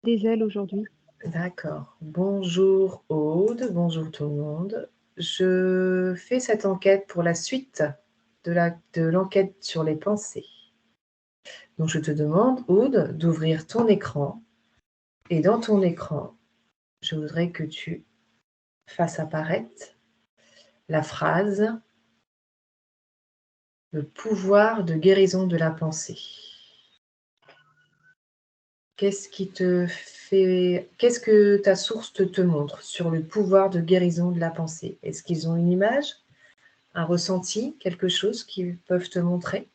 des ailes aujourd'hui. D'accord. Bonjour Aude, bonjour tout le monde. Je fais cette enquête pour la suite de l'enquête sur les pensées. Donc je te demande, Aude, d'ouvrir ton écran. Et dans ton écran, je voudrais que tu fasses apparaître la phrase « Le pouvoir de guérison de la pensée ». Qu'est-ce que ta source te montre sur le pouvoir de guérison de la pensée? Est-ce qu'ils ont une image, un ressenti, quelque chose qu'ils peuvent te montrer?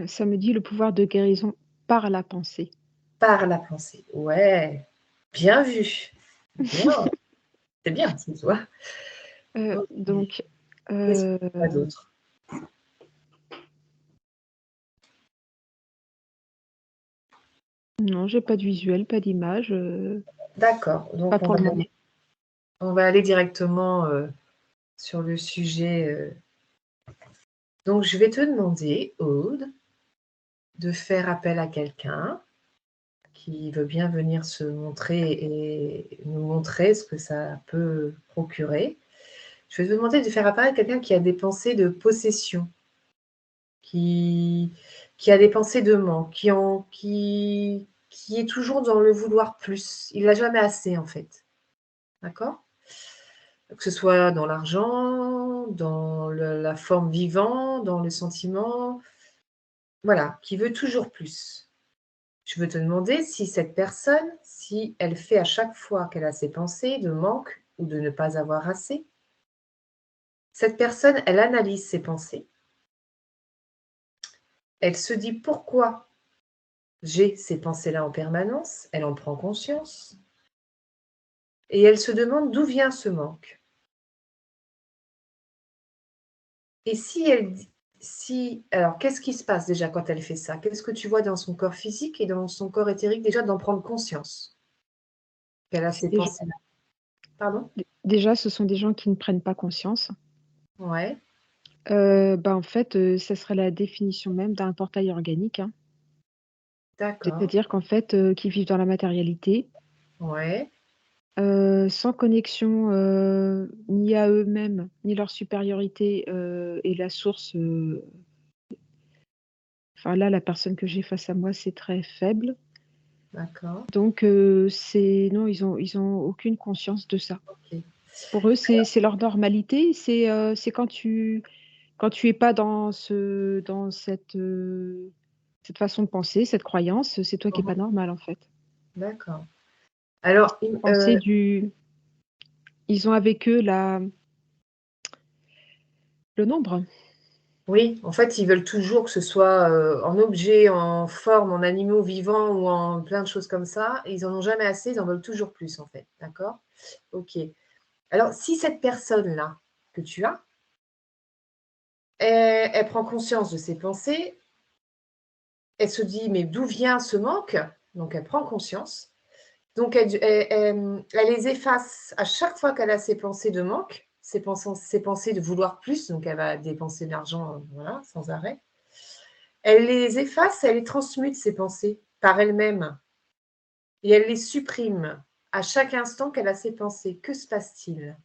Ça me dit le pouvoir de guérison par la pensée. Par la pensée. Ouais, bien vu. Bien, c'est bien, c'est toi. Ok. Donc, Qu'est-ce que tu as d'autre? non, j'ai pas de visuel, pas d'image, D'accord, pas donc pour le moment. on va aller directement sur le sujet. Donc, je vais te demander, Aude, de faire appel à quelqu'un qui veut bien venir se montrer et nous montrer ce que ça peut procurer. Je vais te demander de faire apparaître quelqu'un qui a des pensées de possession, qui a des pensées de manque, qui est toujours dans le vouloir plus. Il n'a jamais assez, en fait. D'accord? Que ce soit dans l'argent, dans la forme vivant, dans le sentiment. Voilà, qui veut toujours plus. Je veux te demander si cette personne, si elle fait à chaque fois qu'elle a ses pensées de manque ou de ne pas avoir assez, cette personne, elle analyse ses pensées. Elle se dit pourquoi j'ai ces pensées-là en permanence. Elle en prend conscience. Et elle se demande d'où vient ce manque. Et alors, qu'est-ce qui se passe déjà quand elle fait ça? Qu'est-ce que tu vois dans son corps physique et dans son corps éthérique déjà d'en prendre conscience qu'elle a C'est ces déjà pensées-là? Pardon? déjà, ce sont des gens qui ne prennent pas conscience. Ouais, En fait, ça serait la définition même d'un portail organique, hein. d'accord. C'est-à-dire qu'en fait, qu'ils vivent dans la matérialité, Ouais, sans connexion, ni à eux-mêmes, ni leur supériorité, et la source, enfin là, la personne que j'ai face à moi, c'est très faible. d'accord. Donc c'est non, ils ont aucune conscience de ça. Ok. Pour eux, c'est leur normalité, c'est quand tu es pas dans cette façon de penser, cette croyance, c'est toi qui es pas Mhm. normal, en fait. D'accord. Alors, Penser du Ils ont avec eux le nombre. oui, en fait, ils veulent toujours que ce soit en objet, en forme, en animaux vivants ou en plein de choses comme ça. Et ils en ont jamais assez, ils en veulent toujours plus, en fait. D'accord? Ok. Alors, si cette personne-là que tu as, elle prend conscience de ses pensées, elle se dit, mais d'où vient ce manque? Donc, elle prend conscience. Donc, elle les efface à chaque fois qu'elle a ses pensées de manque, ses pensées de vouloir plus. Donc, elle va dépenser de l'argent, voilà, sans arrêt. Elle les efface, elle les transmute, ses pensées, par elle-même. Et elle les supprime à chaque instant qu'elle a ses pensées. Que se passe-t-il?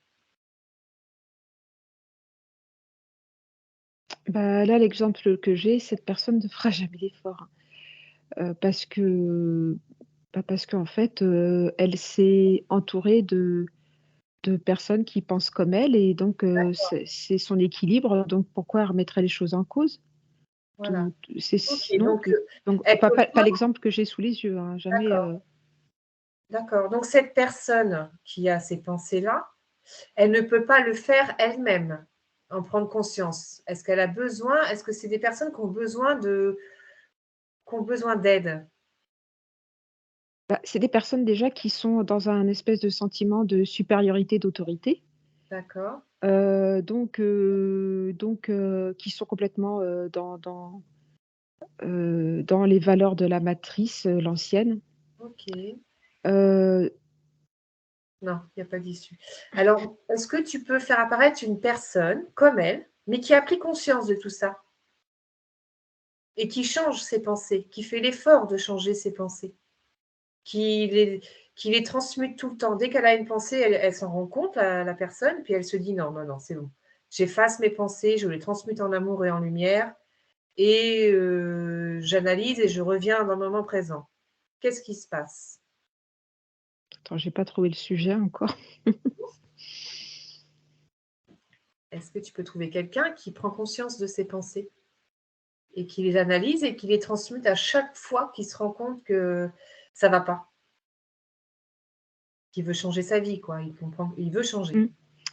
Là, l'exemple que j'ai, cette personne ne fera jamais d'effort, hein, parce qu'en fait, elle s'est entourée de personnes qui pensent comme elle et donc c'est son équilibre, donc pourquoi elle remettrait les choses en cause? Voilà. Tout c'est Ok, non, donc donc elle pas peut pas pas. pas l'exemple que j'ai sous les yeux, hein, jamais, D'accord, d'accord. Donc cette personne qui a ces pensées-là, elle ne peut pas le faire elle-même, en prendre conscience. Est-ce qu'elle a besoin? Est-ce que c'est des personnes qui ont besoin d'aide? c'est des personnes déjà qui sont dans un espèce de sentiment de supériorité, d'autorité, D'accord. qui sont complètement, dans les valeurs de la matrice, l'ancienne. Ok. Heu, Non, il n'y a pas d'issue. Alors, est-ce que tu peux faire apparaître une personne comme elle, mais qui a pris conscience de tout ça et qui change ses pensées, qui fait l'effort de changer ses pensées? qui les transmute tout le temps. Dès qu'elle a une pensée, elle s'en rend compte, la personne, puis elle se dit: «Non, non, non, c'est bon. J'efface mes pensées, je les transmute en amour et en lumière et j'analyse et je reviens dans le moment présent». Qu'est-ce qui se passe? Attends, j'ai pas trouvé le sujet encore. Est-ce que tu peux trouver quelqu'un qui prend conscience de ses pensées et qui les analyse et qui les transmute à chaque fois qu'il se rend compte que ça va pas, qu'il veut changer sa vie, quoi, il veut changer? Mmh.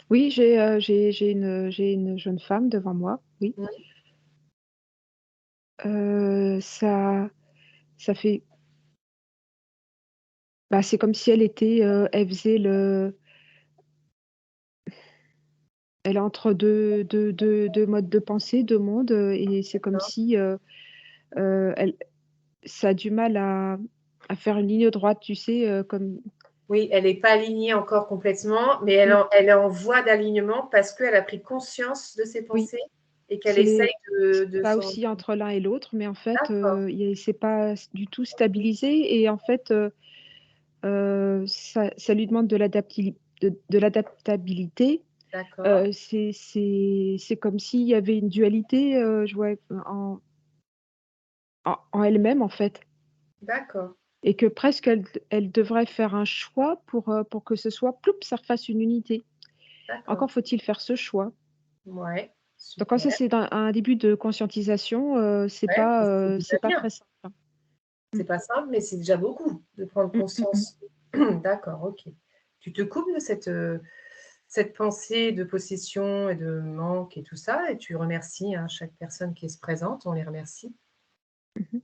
Oui, j'ai une jeune femme devant moi, oui. Mmh. Ça fait bah, c'est comme si elle faisait elle est entre 2 modes de pensée, 2 mondes, et c'est comme D'accord. si, elle ça a du mal à faire une ligne droite, tu sais, comme Oui, elle n'est pas alignée encore complètement, mais mmh, elle est en voie d'alignement parce qu'elle a pris conscience de ses oui, pensées et qu'elle essaye c'est de ça s'en aussi entre l'un et l'autre, mais en fait, d'accord, c'est pas du tout stabilisé et en fait, ça lui demande de l'adaptabilité. d'accord, C'est comme s'il y avait une dualité, je vois en elle-même, en fait, d'accord, et que presque elle devrait faire un choix pour que ce soit ploup, ça refasse une unité. d'accord. Encore faut-il faire ce choix. Ouais, Donc quand super. ça, c'est un début de conscientisation, Ouais, mais c'est déjà c'est pas bien. très simple, hein. Mmh. C'est pas simple, mais c'est déjà beaucoup de prendre Mmh, mmh mh. conscience. D'accord, OK. Tu te coupes de cette pensée de possession et de manque et tout ça et tu remercies, hein, chaque personne qui se présente, on les remercie. Mmh mh.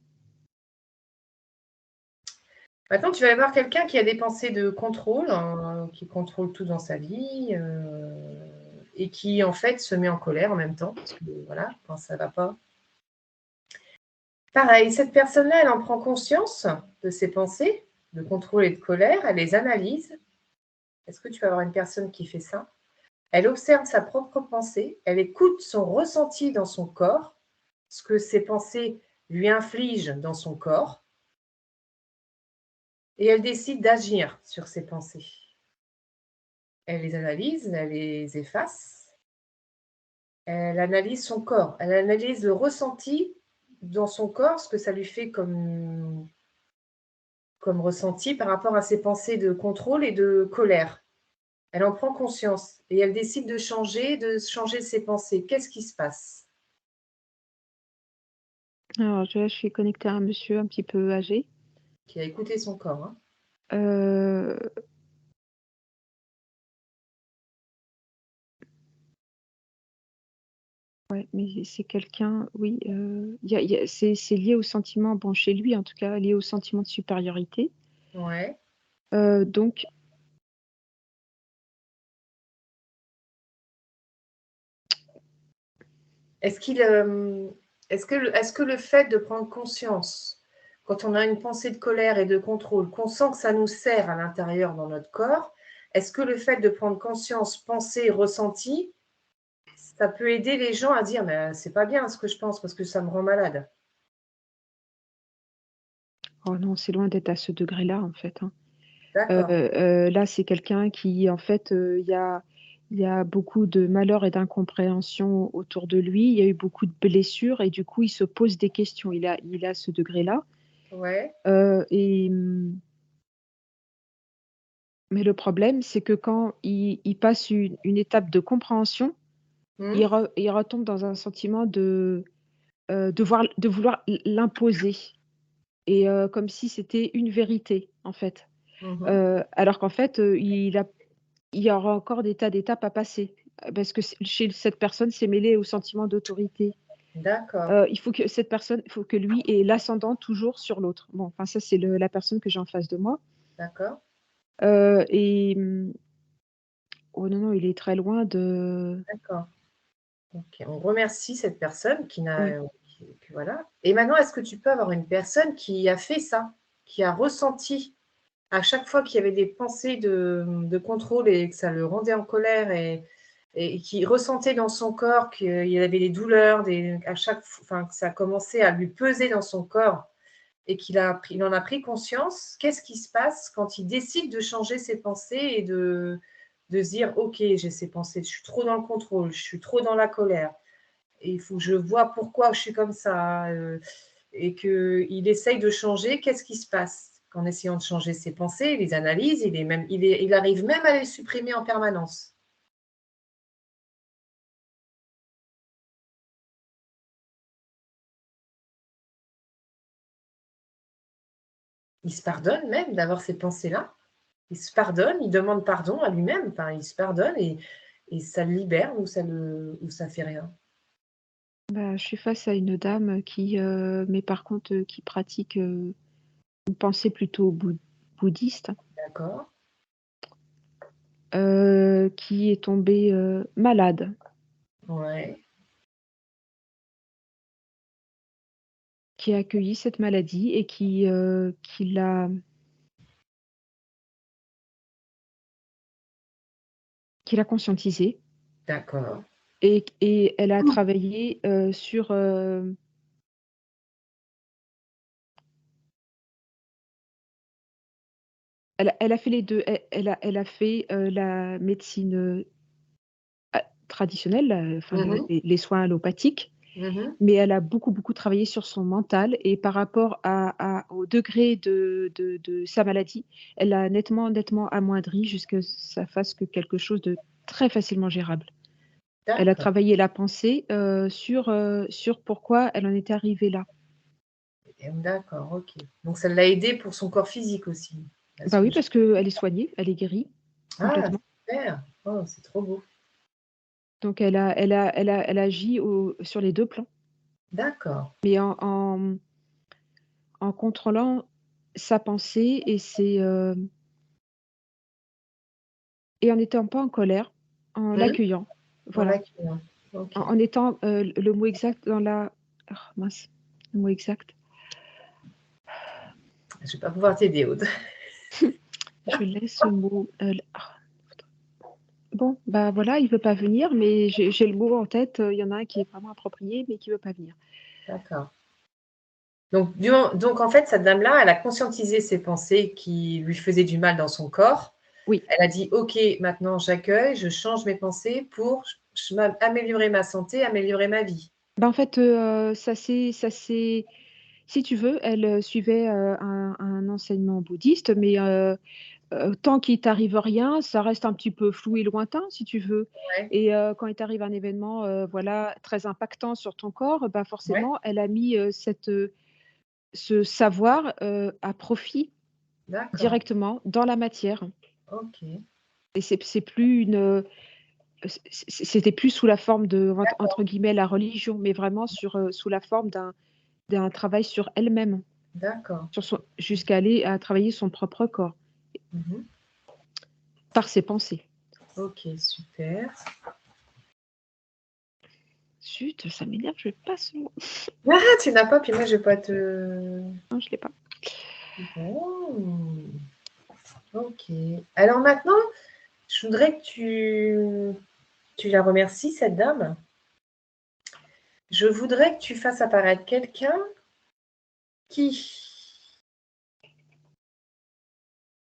Maintenant, tu vas aller voir quelqu'un qui a des pensées de contrôle, qui contrôle tout dans sa vie, et qui, en fait, se met en colère en même temps parce que, voilà, quand ça va pas. Pareil, cette personne-là, elle en prend conscience de ses pensées de contrôle et de colère, elle les analyse. Est-ce que tu vas avoir une personne qui fait ça? Elle observe sa propre pensée, elle écoute son ressenti dans son corps, ce que ses pensées lui infligent dans son corps, et elle décide d'agir sur ses pensées. Elle les analyse, elle les efface, elle analyse son corps, elle analyse le ressenti dans son corps, ce que ça lui fait comme ressenti par rapport à ses pensées de contrôle et de colère. Elle en prend conscience et elle décide de changer ses pensées. Qu'est-ce qui se passe? Alors je suis connectée à un monsieur un petit peu âgé. Qui a écouté son corps, hein. Heu, ouais, mais c'est quelqu'un, oui, il y a c'est lié au sentiment, bon, chez lui en tout cas, lié au sentiment de supériorité. Ouais. Donc Est-ce qu'il, est-ce que le fait de prendre conscience, quand on a une pensée de colère et de contrôle, qu'on sent que ça nous sert à l'intérieur dans notre corps, est-ce que le fait de prendre conscience, pensée, ressenti, ça peut aider les gens à dire: «Mais c'est pas bien ce que je pense parce que ça me rend malade»? oh non, c'est loin d'être à ce degré-là, en fait, hein. D'accord, Là, c'est quelqu'un qui, en fait, il y a beaucoup de malheur et d'incompréhension autour de lui. Il y a eu beaucoup de blessures et du coup, il se pose des questions. Il est à ce degré-là, ouais. et mais le problème, c'est que quand il passe une étape de compréhension, Mmh. il retombe dans un sentiment de vouloir l'imposer, et comme si c'était une vérité, en fait. Mmh mh. Alors qu'en fait, il y aura encore des tas d'étapes à passer, parce que chez cette personne, c'est mêlé au sentiment d'autorité. D'accord, Il faut que lui ait l'ascendant toujours sur l'autre. Bon, enfin ça, c'est la personne que j'ai en face de moi, d'accord, et oh non, non, il est très loin de d'accord. OK, on remercie cette personne qui oui. n'a qui voilà et maintenant, est-ce que tu peux avoir une personne qui a fait ça? Qui a ressenti à chaque fois qu'il y avait des pensées de contrôle et que ça le rendait en colère et qui ressentait dans son corps qu'il y avait des douleurs, des à chaque f enfin, que ça commençait à lui peser dans son corps et il en a pris conscience, qu'est-ce qui se passe quand il décide de changer ses pensées et de se dire: «OK, j'ai ces pensées, je suis trop dans le contrôle, je suis trop dans la colère et il faut que je vois pourquoi je suis comme ça», et qu'il essaye de changer, qu'est-ce qui se passe? Qu'en essayant de changer ses pensées, il les analyse, il arrive même à les supprimer en permanence. Il se pardonne même d'avoir ces pensées-là. Il se pardonne, il demande pardon à lui-même, enfin, il se pardonne et ça le libère ou ça fait rien? Bah, je suis face à une dame qui, mais par contre, qui pratique, une pensée plutôt bouddhiste, D'accord, qui est tombée, malade, ouais, qui a accueilli cette maladie et qui l'a conscientisée d'accord. et elle a travaillé, sur, elle a fait les 2. Elle a fait, la médecine, traditionnelle, enfin Mmh mh. les soins allopathiques, Mmh. mais elle a beaucoup, beaucoup travaillé sur son mental et par rapport au degré de sa maladie, elle l'a nettement, nettement amoindri jusque ça fasse que quelque chose de très facilement gérable. Elle a D'accord, travaillé la pensée, sur pourquoi elle en était arrivée là. d'accord, OK. Donc ça l'a aidé pour son corps physique aussi, à ce Bah que oui, je parce qu'elle est soignée, elle est guérie ah complètement. super! Oh, c'est trop beau. Donc elle agit sur les 2 plans, D'accord. mais en contrôlant sa pensée et en n'étant pas en colère, en Mmh. l'accueillant, En voilà. l'accueillant. OK. En étant, le mot exact dans la mince, le mot exact. Je vais pas pouvoir t'aider, Aude. Je laisse le mot, bon, bah, voilà, il veut pas venir, mais j'ai le mot en tête, il y en a un qui est vraiment approprié, mais qui veut pas venir. D'accord. Donc en fait, cette dame-là, elle a conscientisé ses pensées qui lui faisaient du mal dans son corps. Oui, Elle a dit: «OK, maintenant j'accueille, je change mes pensées pour améliorer ma santé, améliorer ma vie». bah, en fait, ça s'est si tu veux, elle, suivait, un enseignement bouddhiste, mais tant qu'il t'arrive rien, ça reste un petit peu flou et lointain, si tu veux Ouais, et quand il t'arrive un événement, voilà, très impactant sur ton corps, bah, ouais, forcément, elle a mis, ce savoir, à profit d'accord. directement dans la matière OK, et c'est plus c'était plus sous la forme de entre d'accord, guillemets «la religion», mais vraiment sous la forme d'un travail sur elle-même, d'accord. sur son jusqu'à aller à travailler son propre corps, Mmh. par ses pensées. OK, super. Zut, ça m'énerve, je passe le mot. Ah! Tu n'as pas, puis moi je vais pas te Non, je l'ai pas. bon, OK. Alors maintenant, je voudrais que tu la remercies, cette dame. Je voudrais que tu fasses apparaître quelqu'un qui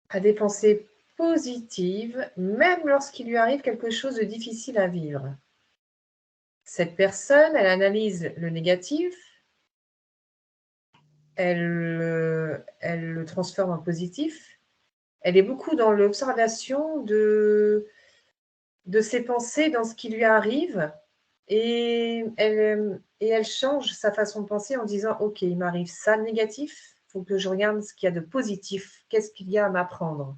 a des pensées positives, même lorsqu'il lui arrive quelque chose de difficile à vivre. Cette personne, elle analyse le négatif, elle le transforme en positif. Elle est beaucoup dans l'observation de ses pensées, dans ce qui lui arrive et elle change sa façon de penser en disant: «OK, il m'arrive ça de négatif, il faut que je regarde ce qu'il y a de positif. Qu'est-ce qu'il y a à m'apprendre?»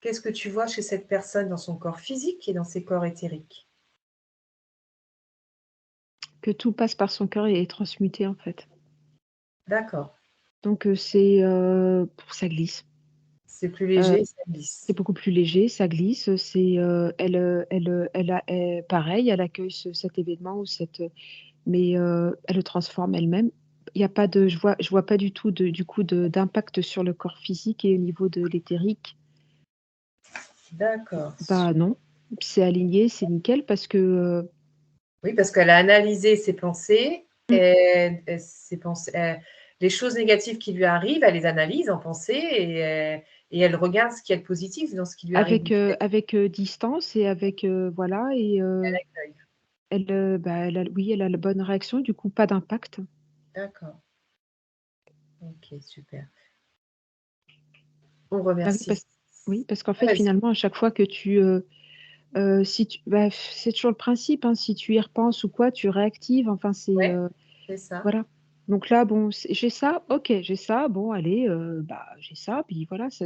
Qu'est-ce que tu vois chez cette personne dans son corps physique et dans ses corps éthériques? Que tout passe par son cœur et est transmuté, en fait. D'accord, Donc ça glisse. c'est plus Heu, léger, ça c'est glisse. beaucoup plus léger, ça glisse, pareil, elle accueille cet événement ou mais elle le transforme elle-même. Il y a pas de je vois pas du tout du coup d'impact sur le corps physique et au niveau de l'éthérique. D'accord, Bah, non, c'est aligné, c'est nickel parce que, oui, parce qu'elle a analysé ses pensées Mmh. Les choses négatives qui lui arrivent, elle les analyse en pensée et elle regarde ce qu'il y a de positif dans ce qui lui arrive. Avec, distance et avec, voilà et Elle accueille. elle, bah, elle a la bonne réaction, du coup pas d'impact. D'accord. OK, super. On Bah, oui, remercie. parce qu'en Ah, fait, vas-y. finalement, à chaque fois que tu, si tu bah, c'est toujours le principe, hein, si tu y repenses ou quoi, tu réactives, enfin c'est, Ouais, c'est ça. voilà. Donc là, bon, j'ai ça, OK, j'ai ça, bon allez, bah, j'ai ça, puis voilà, ça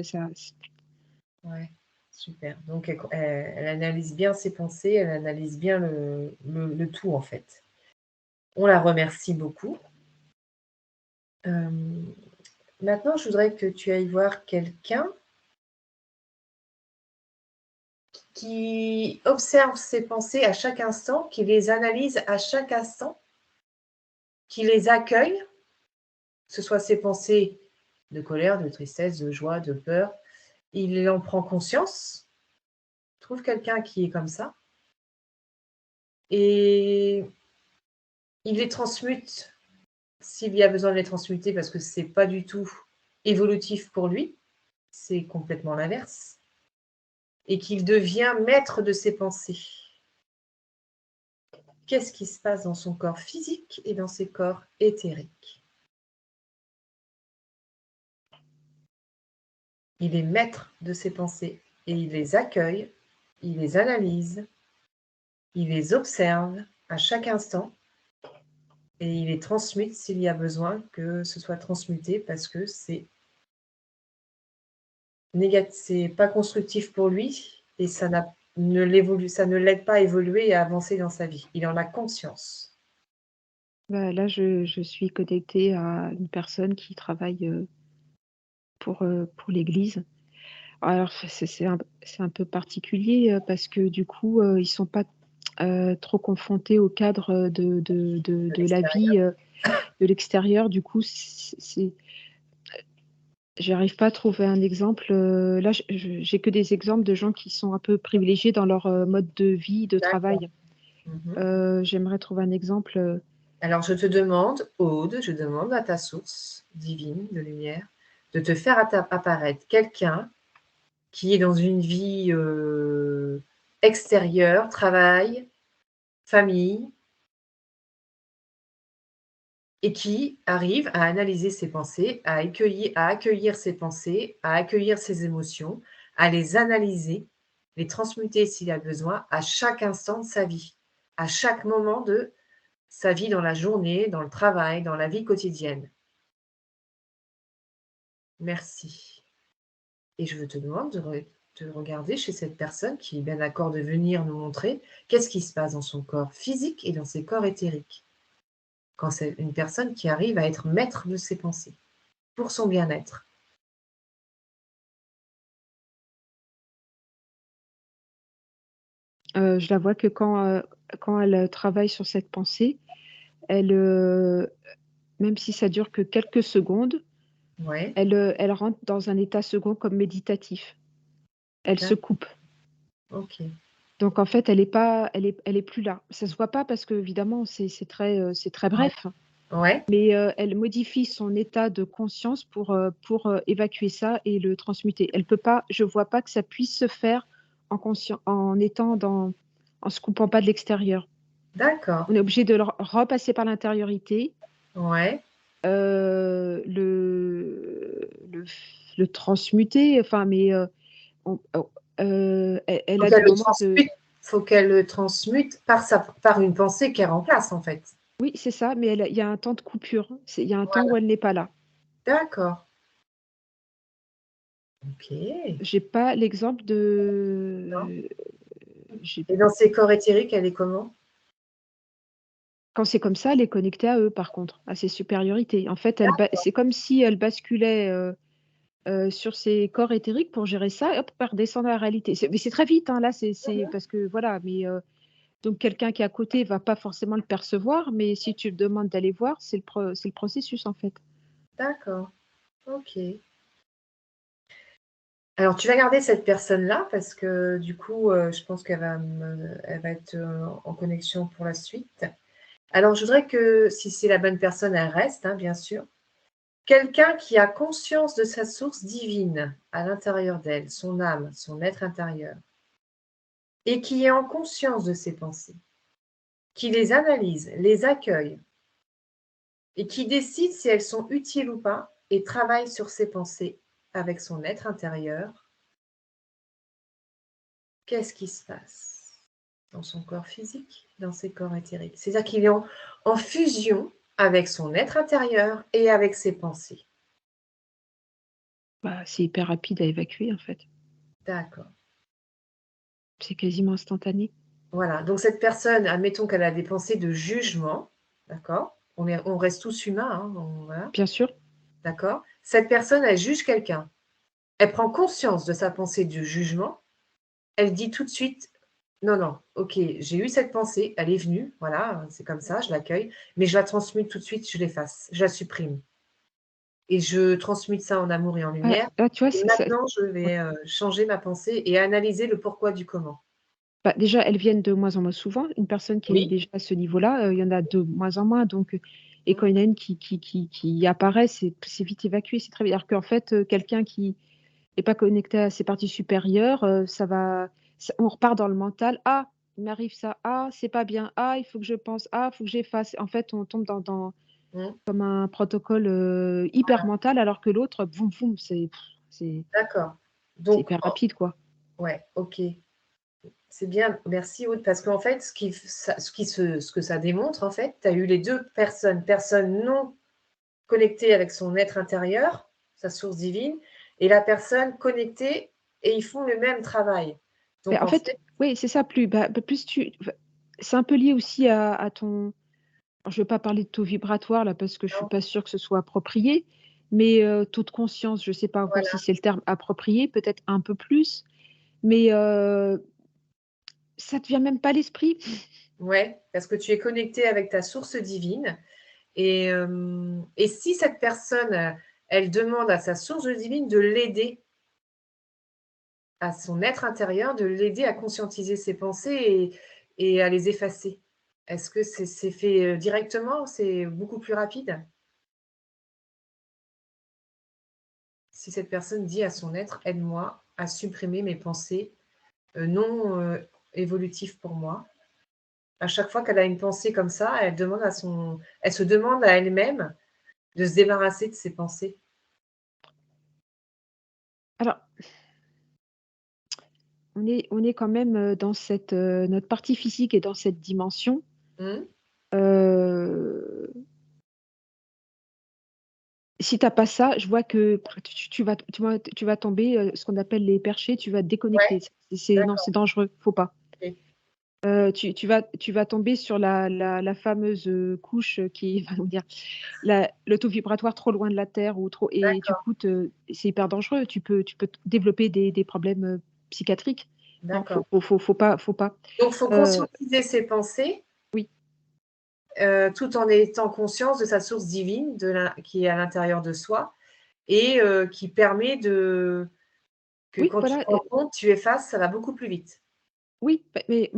Ouais, super. Donc elle analyse bien ses pensées, elle analyse bien le tout, en fait. On la remercie beaucoup. Hem, Maintenant, je voudrais que tu ailles voir quelqu'un qui observe ses pensées à chaque instant, qui les analyse à chaque instant, qui les accueille, que ce soit ses pensées de colère, de tristesse, de joie, de peur. Il en prend conscience. Trouve quelqu'un qui est comme ça et il les transmute s'il y a besoin de les transmuter parce que c'est pas du tout évolutif pour lui, c'est complètement l'inverse et qu'il devient maître de ses pensées. Qu'est-ce qui se passe dans son corps physique et dans ses corps éthériques? Il est maître de ses pensées et il les accueille, il les analyse, il les observe à chaque instant et il les transmute s'il y a besoin que ce soit transmuté parce que c'est c'est pas constructif pour lui et ça ne l'aide pas à évoluer et à avancer dans sa vie. Il en a conscience. bah, là, je suis connectée à une personne qui travaille, pour l'église. Alors c'est un peu particulier, parce que du coup, ils sont pas, trop confrontés au cadre, De de la vie, l'extérieur. de l'extérieur. Du coup, c'est j'arrive pas à trouver un exemple, là, j'ai que des exemples de gens qui sont un peu privilégiés dans leur, mode de vie, de D'accord. travail. Mmh. J'aimerais trouver un exemple, Alors je te demande, Aude, je demande à ta source divine de lumière de te faire apparaître quelqu'un qui est dans une vie, extérieure, travail, famille et qui arrive à analyser ses pensées, à accueillir ses pensées, à accueillir ses émotions, à les analyser, les transmuter s'il y a besoin, à chaque instant de sa vie, à chaque moment de sa vie dans la journée, dans le travail, dans la vie quotidienne. Merci. Et je te demande de regarder chez cette personne qui est bien d'accord de venir nous montrer qu'est-ce qui se passe dans son corps physique et dans ses corps éthériques. Quand c'est une personne qui arrive à être maître de ses pensées, pour son bien-être. je la vois que quand elle, travaille sur cette pensée, elle, même si ça dure que quelques secondes, Ouais, elle rentre dans un état second comme méditatif. Elle se d'accord, coupe. OK. Donc en fait, elle est plus là. Ça se voit pas parce qu'évidemment, c'est très Ouais, bref, ouais, mais elle modifie son état de conscience pour, évacuer ça et le transmuter. Elle peut pas Je vois pas que ça puisse se faire en étant en se coupant pas de l'extérieur. d'accord. On est obligé de le repasser par l'intériorité, Ouais. le le transmuter, enfin mais on elle Faut a qu'elle des le moments de transmute faut qu'elle le transmute par une pensée qu'elle remplace, en fait. oui, c'est ça, mais il y a un temps de coupure. Il y a un temps Voilà, où elle n'est pas là. d'accord. OK. J'ai pas l'exemple Non. j'ai Et dans ses corps éthériques, elle est comment? quand c'est comme ça, elle est connectée à eux par contre, à ses supériorités. En fait, D'accord, c'est comme si elle basculait, sur ses corps éthériques pour gérer ça et hop, elle redescend dans la réalité. Mais c'est très vite, hein, là, c'est parce que voilà, mais donc quelqu'un qui est à côté va pas forcément le percevoir, mais si tu le demandes d'aller voir, c'est le processus, en fait. d'accord. OK. Alors tu vas garder cette personne-là parce que du coup, je pense elle va être, en connexion pour la suite. Alors, je voudrais que, si c'est la bonne personne, elle reste, hein, bien sûr. Quelqu'un qui a conscience de sa source divine à l'intérieur d'elle, son âme, son être intérieur, et qui est en conscience de ses pensées, qui les analyse, les accueille, et qui décide si elles sont utiles ou pas, et travaille sur ses pensées avec son être intérieur, qu'est-ce qui se passe dans son corps physique, dans ses corps éthériques? C'est-à-dire qu'il est en fusion avec son être intérieur et avec ses pensées. Bah, c'est hyper rapide à évacuer, en fait. D'accord. C'est quasiment instantané. Voilà. Donc cette personne, admettons qu'elle a des pensées de jugement, d'accord? On reste tous humains, hein, voilà, Bien sûr. d'accord? Cette personne, elle juge quelqu'un. Elle prend conscience de sa pensée de jugement. Elle dit tout de suite: «Non, non, OK, j'ai eu cette pensée, elle est venue, voilà, c'est comme ça, je l'accueille, mais je la transmute tout de suite, je l'efface, je la supprime et je transmute ça en amour et en Ah, lumière là, tu vois, et ça maintenant je ouais. vais, changer ma pensée et analyser le pourquoi du comment». Bah, déjà, elles viennent de moins en moins souvent. Une personne qui est Oui. déjà à ce niveau-là, il y en a de moins en moins, donc et Mmh. quand il y en a une qui apparaît, c'est vite évacué, c'est très bien. Alors qu'en fait, quelqu'un qui est pas connecté à ses parties supérieures, on repart dans le mental: «Ah, il m'arrive ça. Ah, c'est pas bien. Ah, il faut que je pense. Ah, il faut que j'efface». En fait, on tombe dans Mmh. comme un protocole, hyper mental alors que l'autre, boum boum, c'est D'accord. c'est Donc hyper rapide, quoi. ouais, OK. C'est bien, merci Aude, parce qu'en fait, ce que ça démontre, en fait, tu as eu les 2 personnes, personne non connectée avec son être intérieur, sa source divine, et la personne connectée et ils font le même travail. Beh, Donc en en fait, fait oui, c'est ça, plus tu enfin, c'est un peu lié aussi à ton alors je vais pas parler de taux vibratoire là, parce que je suis non, pas sûre que ce soit approprié, mais taux de conscience, je sais pas encore si voilà, c'est le terme approprié, peut-être un peu plus, mais ça te vient même pas à l'esprit? ouais, parce que tu es connecté avec ta source divine et si cette personne, elle demande à sa source divine de l'aider, à son être intérieur, de l'aider à conscientiser ses pensées et à les effacer. Est-ce que c'est fait, directement? C'est beaucoup plus rapide? Si cette personne dit à son être: «Aide-moi à supprimer mes pensées, non, évolutives pour moi». À chaque fois qu'elle a une pensée comme ça, elle se demande à elle-même de se débarrasser de ses pensées. Alors, on est quand même, dans cette, notre partie physique est dans cette dimension, Mmh? heu si tu as pas ça, je vois que tu vas tomber, ce qu'on appelle les perchés, tu vas te Ouais, déconnecter. C'est non, d'accord, c'est dangereux, faut pas. OK. Tu vas tomber sur la fameuse, couche, qui va nous dire le taux vibratoire trop loin de la terre ou trop et du D'accord, coup c'est hyper dangereux. Tu peux développer des problèmes, psychiatriques. Non, d'accord. faut pas. Donc faut Heu, conscientiser ses pensées, oui, tout en étant conscience de sa source divine qui est à l'intérieur de soi et qui permet que oui, quand tu voilà, te rends compte, tu effaces, ça va beaucoup plus vite. oui, mais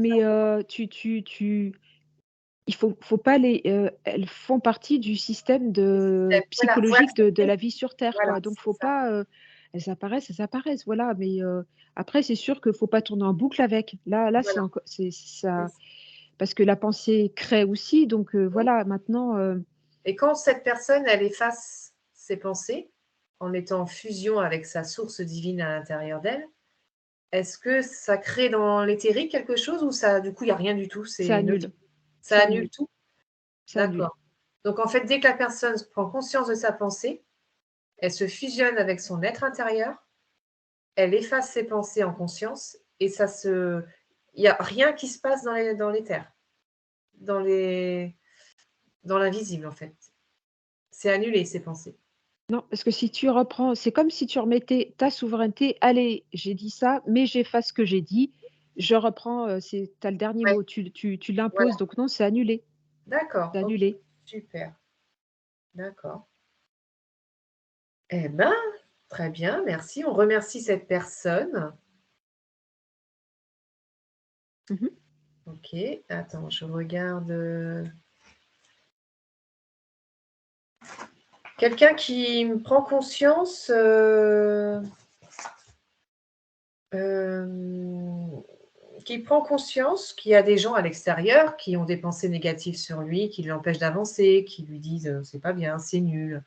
il faut pas elles font partie du système Le système, voilà, faut psychologique de accepter, la vie sur terre, voilà, quoi, donc c'est faut ça. pas, elles apparaissent, voilà, mais après c'est sûr qu'il faut pas tourner en boucle avec. Là, c'est Voilà, enco c'est c'est ça ça. parce que la pensée crée aussi, donc Mmh. voilà, maintenant, Et quand cette personne, elle efface ses pensées, en étant en fusion avec sa source divine à l'intérieur d'elle, est-ce que ça crée dans l'éthérique quelque chose ou ça du coup, il y a rien du tout, ça c'est neutre? annule, Ça ça annule annule, tout? ça annule. D'accord. Donc en fait, dès que la personne prend conscience de sa pensée, elle se fusionne avec son être intérieur, elle efface ses pensées en conscience et il y a rien qui se passe dans l'éther, dans les dans l'invisible, en fait. C'est annulé, ces pensées. Non, parce que si tu reprends c'est comme si tu remettais ta souveraineté: «Allez, j'ai dit ça, mais j'efface ce que j'ai dit, je reprends, c'est tu as le dernier Ouais, mot, tu voilà. l'imposes, donc non, c'est annulé, D'accord, c'est OK, annulé». super, d'accord. Eh ben, très bien, merci. On remercie cette personne. Mmh. OK, attends, je regarde, Quelqu'un qui prend conscience qu'il y a des gens à l'extérieur qui ont des pensées négatives sur lui, qui l'empêchent d'avancer, qui lui disent c'est pas bien, c'est nul.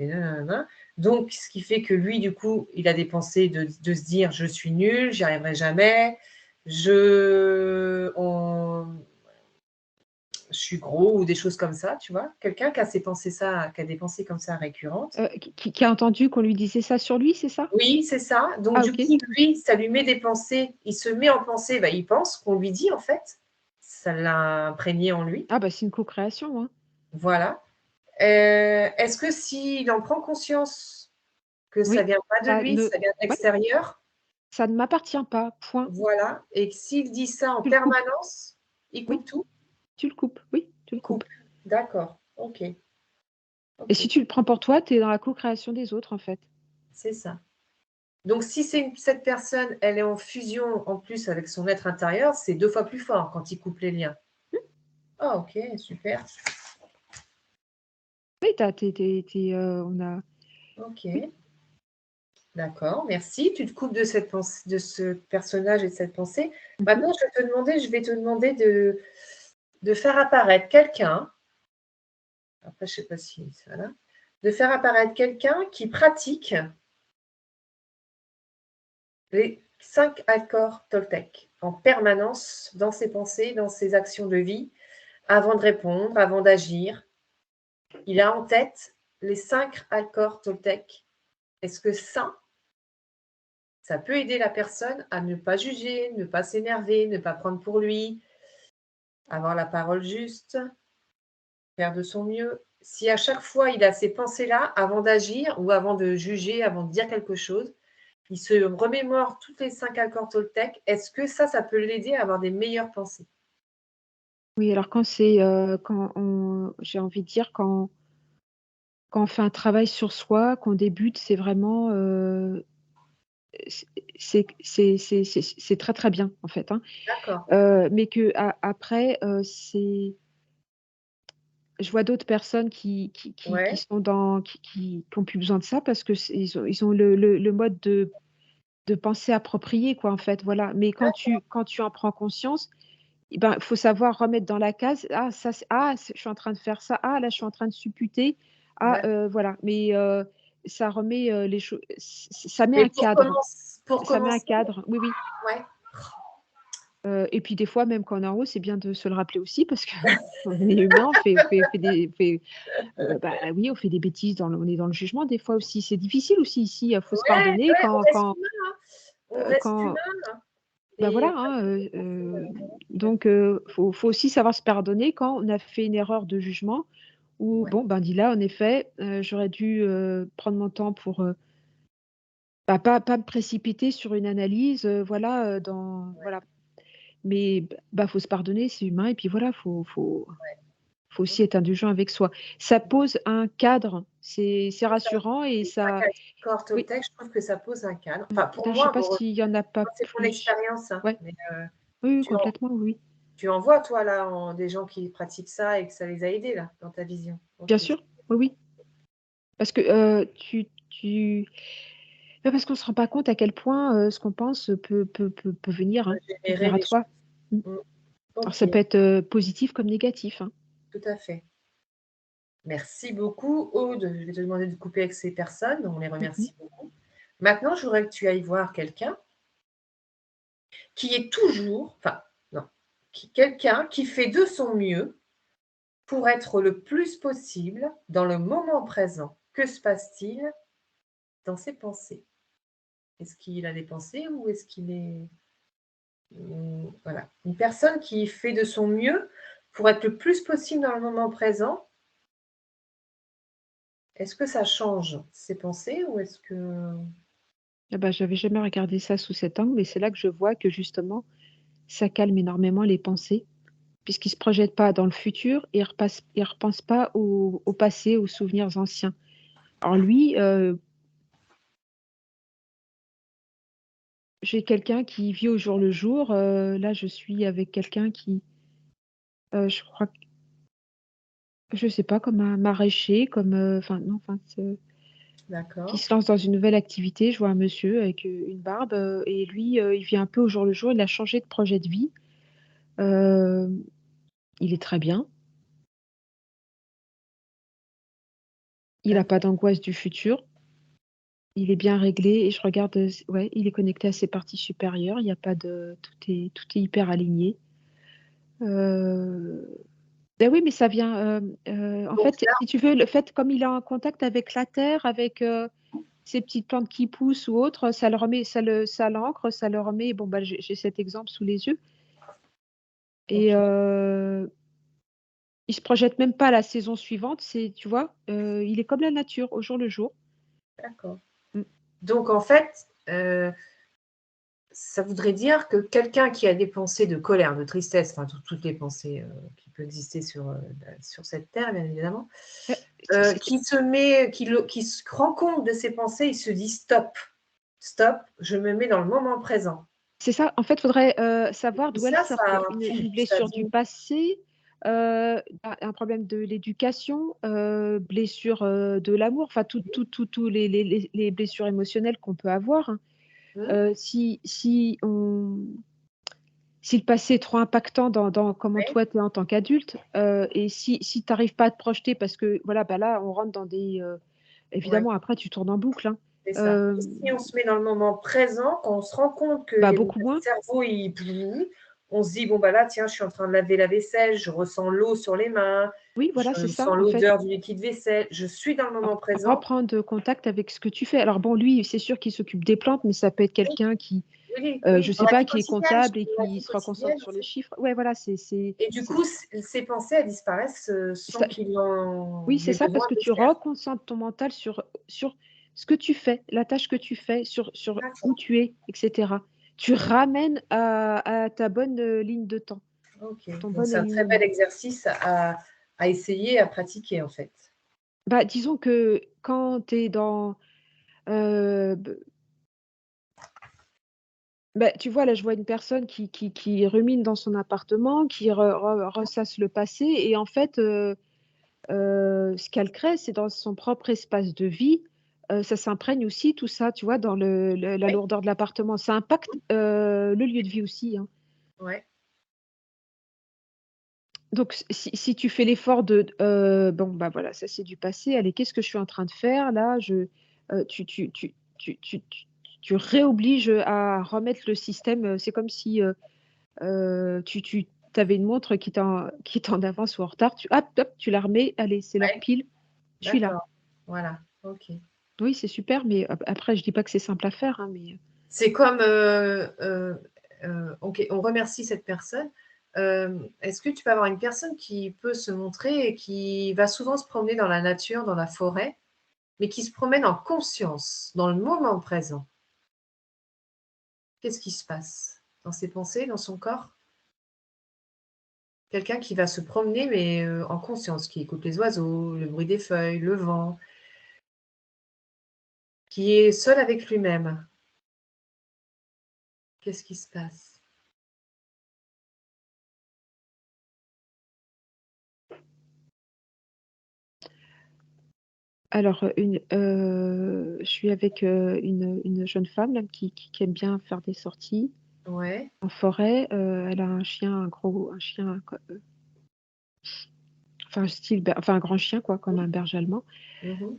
Et nanana. Donc, ce qui fait que lui, du coup, il a des pensées de se dire je suis nul, j'y arriverai jamais, je suis gros ou des choses comme ça, tu vois. Quelqu'un qui a qui a des pensées comme ça récurrentes. Qui a entendu qu'on lui disait ça sur lui, c'est ça? Oui, c'est ça. Donc, Ah du OK. coup, lui, ça lui met des pensées. Il se met en pensée, il pense qu'on lui dit, en fait. Ça l'a imprégné en lui. Ah bah, c'est une co-création, hein. Voilà. Est-ce que s'il en prend conscience que ça Oui, vient pas de ça lui, ne ça vient de ouais, l'extérieur, ça ne m'appartient pas, point. voilà, et que s'il dit ça en Tu le coupes. permanence, il coupe Oui, tout? tu le coupes. Oui, tu le Il coupes. coupe. D'accord. OK. Et si OK. tu le prends pour toi, tu es dans la co-création des autres, en fait. C'est ça. Donc, si cette personne, elle est en fusion en plus avec son être intérieur, c'est 2 fois plus fort quand il coupe les liens. Ah, OK, super. Oui, on a OK. oui. D'accord, merci. Tu te coupes de cette pensée, de ce personnage et de cette pensée. Mmh. Maintenant, je vais te demander de faire apparaître quelqu'un. Après, je ne sais pas si voilà. De faire apparaître quelqu'un qui pratique les 5 accords Toltec en permanence dans ses pensées, dans ses actions de vie, avant de répondre, avant d'agir. Il a en tête les 5 accords Toltec. Est-ce que ça peut aider la personne à ne pas juger, ne pas s'énerver, ne pas prendre pour lui, avoir la parole juste, faire de son mieux? Si à chaque fois il a ces pensées-là, avant d'agir ou avant de juger, avant de dire quelque chose, il se remémore toutes les 5 accords Toltec, est-ce que ça peut l'aider à avoir des meilleures pensées? Oui, alors quand c'est, quand on j'ai envie de dire quand on fait un travail sur soi, qu'on débute, c'est vraiment, c'est c'est très, très bien, en fait, hein. D'accord. Mais après, c'est je vois d'autres personnes qui Ouais, sont dans qui ont plus besoin de ça parce que ils ont le mode de pensée approprié quoi, en fait, voilà. Mais quand tu en prends conscience, et ben, il faut savoir remettre dans la case: «Ah ça c'est je suis en train de faire ça. Ah là, je suis en train de supputer. Ah, d'accord. voilà». Mais, ça remet, les choses, ça met Mais un cadre. pour Ça met un commencer, cadre, oui, oui. ouais, Et puis des fois, même quand on est en haut, c'est bien de se le rappeler aussi parce qu'on est humain, bah, oui, on fait des bêtises on est dans le jugement des fois aussi. C'est difficile aussi ici, il faut se ouais, pardonner ouais, on reste humain, hein. On reste quand humain, hein, bah, et voilà, hein, donc faut aussi savoir se pardonner quand on a fait une erreur de jugement ou ouais, bon, ben, dit là, en effet, j'aurais dû, prendre mon temps pour, bah, pas me précipiter sur une analyse, voilà, ouais, voilà. Mais bah, faut se pardonner, c'est humain et puis voilà, faut ouais. aussi être indulgent avec soi. Ça pose un cadre, c'est C'est ça. rassurant et Les 5 ça accords oui, Toltec, je trouve que ça pose un cadre. Enfin, pour là, je sais moi, pas s'il y en a pas c'est mon plus. expérience, hein, Ouais, mais oui, oui, tu en complètement, oui. tu en vois, toi, là, des gens qui pratiquent ça et que ça les a aidés, là, dans ta vision? Bien OK. sûr, oui, oui. Parce que, parce qu'on se rend pas compte à quel point, ce qu'on pense, peut venir, Ça hein, peut peut générer venir à des toi. choses. Mmh. Mmh. Alors OK, ça peut être, positif comme négatif, hein. tout à fait. Merci beaucoup, Aude. Je vais te demander de couper avec ces personnes, on les Mmh mh. remercie beaucoup. Maintenant, je voudrais que tu ailles voir quelqu'un qui est toujours enfin, non, quelqu'un qui fait de son mieux pour être le plus possible dans le moment présent. Que se passe-t-il dans ses pensées? Est-ce qu'il a des pensées ou est-ce qu'il est voilà, une personne qui fait de son mieux pour être le plus possible dans le moment présent, est-ce que ça change ses pensées ou est-ce que Ah bah, j'avais jamais regardé ça sous cet angle, mais c'est là que je vois que justement, ça calme énormément les pensées, puisqu'ils se projettent pas dans le futur et ils repensent pas au passé, aux souvenirs anciens. Alors lui, j'ai quelqu'un qui vit au jour le jour, là je suis avec quelqu'un qui, je crois Je sais pas, comme un maraîcher, comme, enfin non, enfin qui D'accord. se lance dans une nouvelle activité. Je vois un monsieur avec, une barbe, et lui, il vit un peu au jour le jour. Il a changé de projet de vie. Hem, il est très bien. Il a pas D'accord. d'angoisse du futur. Il est bien réglé et je regarde, ouais, il est connecté à ses parties supérieures. Il y a pas de tout est hyper aligné. Heu, Bah, oui, mais ça vient, en Donc fait, là, si tu veux, le fait comme il est en contact avec la terre, avec, ces petites plantes qui poussent ou autres, ça le remet ça l'ancre, ça le remet bon, bah, j'ai cet exemple sous les yeux et OK, il se projette même pas la saison suivante, c'est tu vois? Il est comme la nature au jour le jour. d'accord. Mmh. Donc en fait, ça voudrait dire que quelqu'un qui a des pensées de colère, de tristesse, enfin toutes les pensées, qui peuvent exister sur cette terre, bien évidemment, Bah, c'est qui se met qui se rend compte de ses pensées, il se dit: «Stop, stop, je me mets dans le moment présent». c'est ça, en fait, faudrait, Et savoir puis d'où elles ça, sortent. ça Une ça blessure du vient passé, un problème de l'éducation, blessure, de l'amour, enfin tous les blessures émotionnelles qu'on peut avoir, hein. mmh, Si le passé est trop impactant dans comment ouais, toi tu es en tant qu'adulte, et si tu arrives pas à te projeter parce que voilà, bah, là, on rentre dans des, ouais, évidemment après tu tournes en boucle, hein. c'est ça. Et Hem, si on se met dans le moment présent, quand on se rend compte que Bah, le beaucoup moins. cerveau il on se dit: «Bon, bah, là, tiens, je suis en train de laver la vaisselle, je ressens l'eau sur les mains, Oui, voilà, c'est je ça, sens en fait. l'odeur du liquide vaisselle». Je suis dans le moment présent. Reprendre contact avec ce que tu fais. Alors bon, lui, c'est sûr qu'il s'occupe des plantes, mais ça peut être Oui, quelqu'un qui, oui, je oui, dans sais la pas, vie qui est quotidienne, je comptable et suis dans la qui vie se reconcentre quotidienne, en sur les fait. chiffres. Ouais, voilà, Et du coup, ces pensées, elles disparaissent, sans ça qu'il en oui, c'est ait ça, parce besoin que de tu faire. reconcentres ton mental sur ce que tu fais, la tâche que tu fais, sur où D'accord, tu es et cetera. Tu ramènes à ta bonne, ligne de temps, OK. ton Donc bon c'est un très bel alignement. exercice à essayer, à pratiquer, en fait. Bah, disons que quand tu es dans, b bah, tu vois, là, je vois une personne qui rumine dans son appartement, qui ressasse le passé et en fait, ce qu'elle crée, c'est dans son propre espace de vie, ça s'imprègne aussi tout ça, tu vois, dans la Oui, lourdeur de l'appartement. Ça impacte, le lieu de vie aussi, hein. ouais, Donc si tu fais l'effort de bon, bah, voilà, ça c'est du passé. Allez, qu'est-ce que je suis en train de faire là? Tu réobliges, à remettre le système, c'est comme si, tu avais une montre qui est en avance ou en retard, hop, hop, tu la remets, allez, c'est l'heure ouais, pile, je suis là. d'accord. Voilà, OK. Oui, c'est super, mais après je dis pas que c'est simple à faire, hein, mais C'est comme, OK, on remercie cette personne. Est-ce que tu peux avoir une personne qui peut se montrer et qui va souvent se promener dans la nature, dans la forêt, mais qui se promène en conscience, dans le moment présent? Qu'est-ce qui se passe dans ses pensées, dans son corps? Quelqu'un qui va se promener, mais en conscience, qui écoute les oiseaux, le bruit des feuilles, le vent, qui est seul avec lui-même. Qu'est-ce qui se passe? alors, je suis avec, une jeune femme là qui aime bien faire des sorties Ouais. en forêt, elle a un chien, un chien enfin style enfin un grand chien quoi, comme un berger allemand. Mmh mh.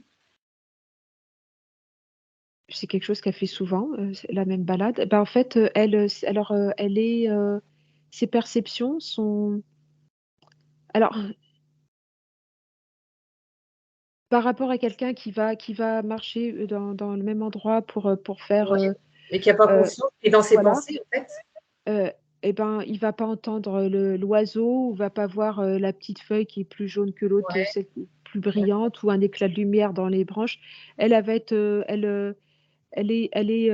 C'est quelque chose qu'elle fait souvent, c'est la même balade. Bah, en fait, elle, alors, elle est, ses perceptions sont alors par rapport à quelqu'un qui va marcher, dans le même endroit pour faire, Ouais, mais qui a pas heu, conscience, qui est dans ses voilà, pensées, en fait. heu et ben, il va pas entendre l'oiseau ou va pas voir, la petite feuille qui est plus jaune que l'autre, Ouais, celle qui est plus d'accord. brillante ou un éclat de lumière dans les branches. Elle, elle va être, elle est,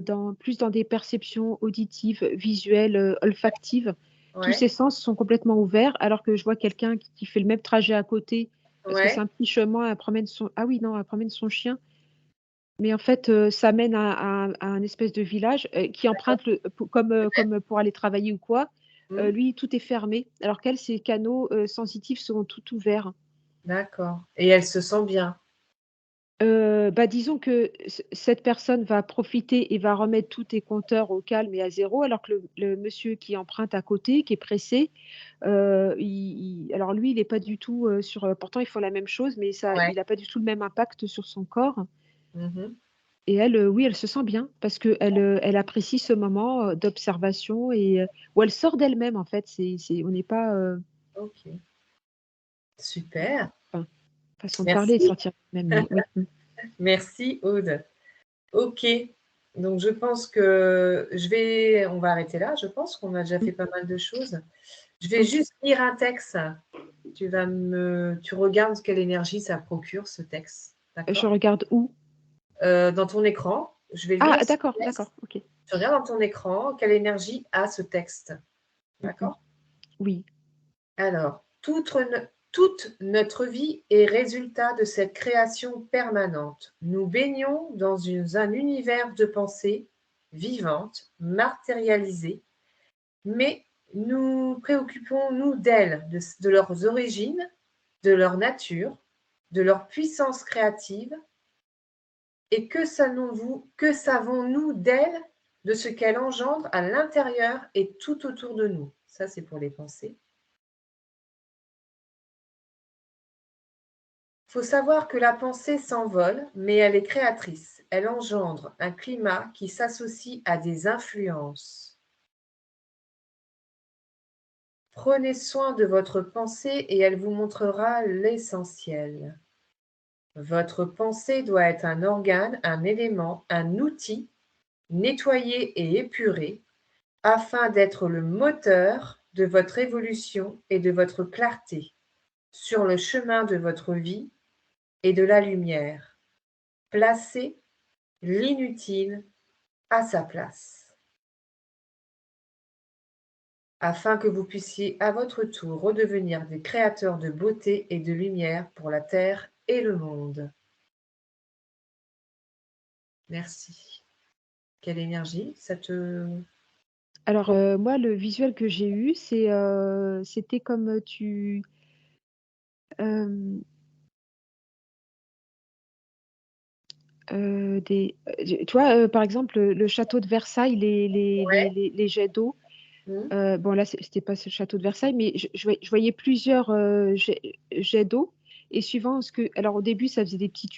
dans des perceptions auditives, visuelles, olfactives. Tous Ouais, ses sens sont complètement ouverts, alors que je vois quelqu'un qui fait le même trajet à côté, parce que c'est ouais, un petit chemin, elle promène son ah oui, non, elle promène son chien, mais en fait, ça mène à un espèce de village, qui d'accord. emprunte le pou comme pour aller travailler ou quoi. Mmh. Lui, tout est fermé, alors qu'elle, ses canaux, sensitifs sont tout ouverts. D'accord. Et elle se sent bien? Bah, disons que cette personne va profiter et va remettre tous tes compteurs au calme et à zéro, alors que le monsieur qui emprunte à côté, qui est pressé, il alors lui, il est pas du tout, sur, pourtant ils font la même chose, mais ça Ouais. il a pas du tout le même impact sur son corps Mmh. et elle, oui, elle se sent bien parce qu'elle, elle apprécie ce moment, d'observation et où elle sort d'elle-même en fait. C'est on n'est pas, OK. Super. enfin, façon de parler, de Merci. sortir d'elle-même, mais oui, mmh. Merci Aude. OK. Donc je pense que on va arrêter là, je pense qu'on a déjà Mmh. fait pas mal de choses. Je vais OK. juste lire un texte. Tu regardes quelle énergie ça procure ce texte, Je d'accord? regarde où? Dans ton écran, je vais Ah lire ce d'accord, d'accord, texte. OK. Tu regardes dans ton écran quelle énergie a ce texte, Mmh mh. d'accord? Oui. Alors, toute notre vie est résultat de cette création permanente. Nous baignons dans un univers de pensées vivantes, matérialisées, mais nous préoccupons-nous d'elles, de leurs origines, de leur nature, de leur puissance créative, et que savons-nous d'elles, de ce qu'elles engendrent à l'intérieur et tout autour de nous? Ça, c'est pour les pensées. Il faut savoir que la pensée s'envole, mais elle est créatrice. Elle engendre un climat qui s'associe à des influences. Prenez soin de votre pensée et elle vous montrera l'essentiel. Votre pensée doit être un organe, un élément, un outil, nettoyé et épuré, afin d'être le moteur de votre évolution et de votre clarté sur le chemin de votre vie et de la lumière. Placez l'inutile à sa place, afin que vous puissiez à votre tour redevenir des créateurs de beauté et de lumière pour la Terre et le monde. Merci. Quelle énergie ça te... Alors, moi, le visuel que j'ai eu, c'était comme, hem, tu vois, par exemple, le château de Versailles, Ouais. les jets d'eau, Mmh. bon là, c'était pas ce château de Versailles, mais je voyais plusieurs, jets d'eau et suivant ce que alors au début, ça faisait des petites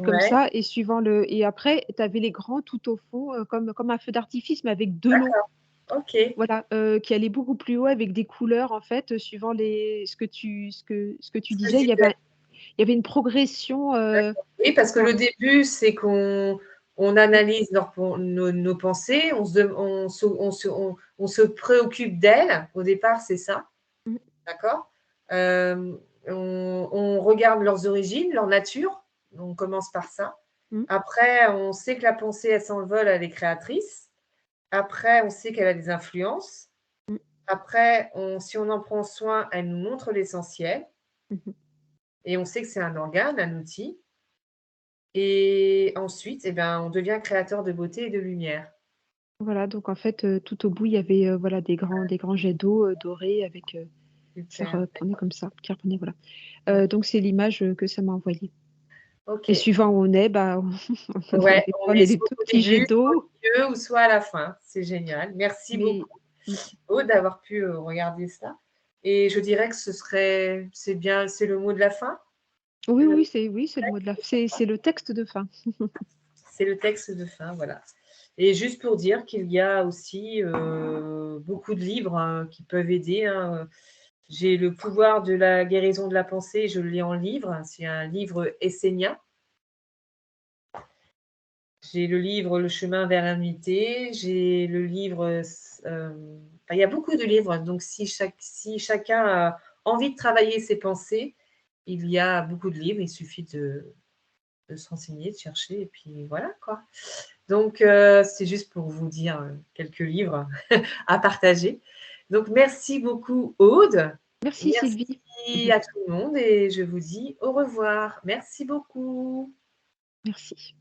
comme Ouais. ça et suivant le et après, tu avais les grands tout au fond, comme un feu d'artifice, mais avec de l'eau. D'accord. OK. Voilà, qui allait beaucoup plus haut avec des couleurs en fait, suivant les ce que tu Ce que disais, je disais. il y avait une progression, Oui, parce que dans le début, c'est qu'on mmh, analyse nos pensées, on se préoccupe d'elles. Au départ, c'est ça, mmh, d'accord? On regarde leurs origines, leur nature. On commence par ça. mmh, Après, on sait que la pensée, elle s'envole, elle est créatrice. Après, on sait qu'elle a des influences. mmh, Après, si on en prend soin, elle nous montre l'essentiel. mmh mh. Et on sait que c'est un organe, un outil. Et ensuite, eh ben, on devient créateur de beauté et de lumière. Voilà, donc en fait, tout au bout, il y avait, voilà des grands jets d'eau, dorés avec, ça Super. reprenait comme ça, qui reprenait, voilà. Ouais. Donc c'est l'image, que ça m'a envoyée et OK. suivant où on est, bah, Ouais, des on fois, on est a des soit tout au petits jets début, soit au d'eau, milieu ou soit à la fin. C'est génial. Merci mais beaucoup, mmh. Aude, d'avoir pu, regarder ça, et je dirais que c'est bien, c'est le mot de la fin? Oui, Le oui, c'est le mot de la c'est le texte de fin. C'est le texte de fin, voilà, et juste pour dire qu'il y a aussi, beaucoup de livres, qui peuvent aider, hein. J'ai Le pouvoir de la guérison de la pensée, je le lis en livre. C'est un livre essénien. J'ai le livre Le chemin vers l'unité. J'ai le livre, enfin, il y a beaucoup de livres. Donc, si chacun a envie de travailler ses pensées, il y a beaucoup de livres. Il suffit de se renseigner, de chercher, et puis voilà, quoi. Donc, c'est juste pour vous dire quelques livres à partager. Donc, merci beaucoup, Aude. Merci Sylvie. Merci à tout le monde et je vous dis au revoir. Merci beaucoup. Merci.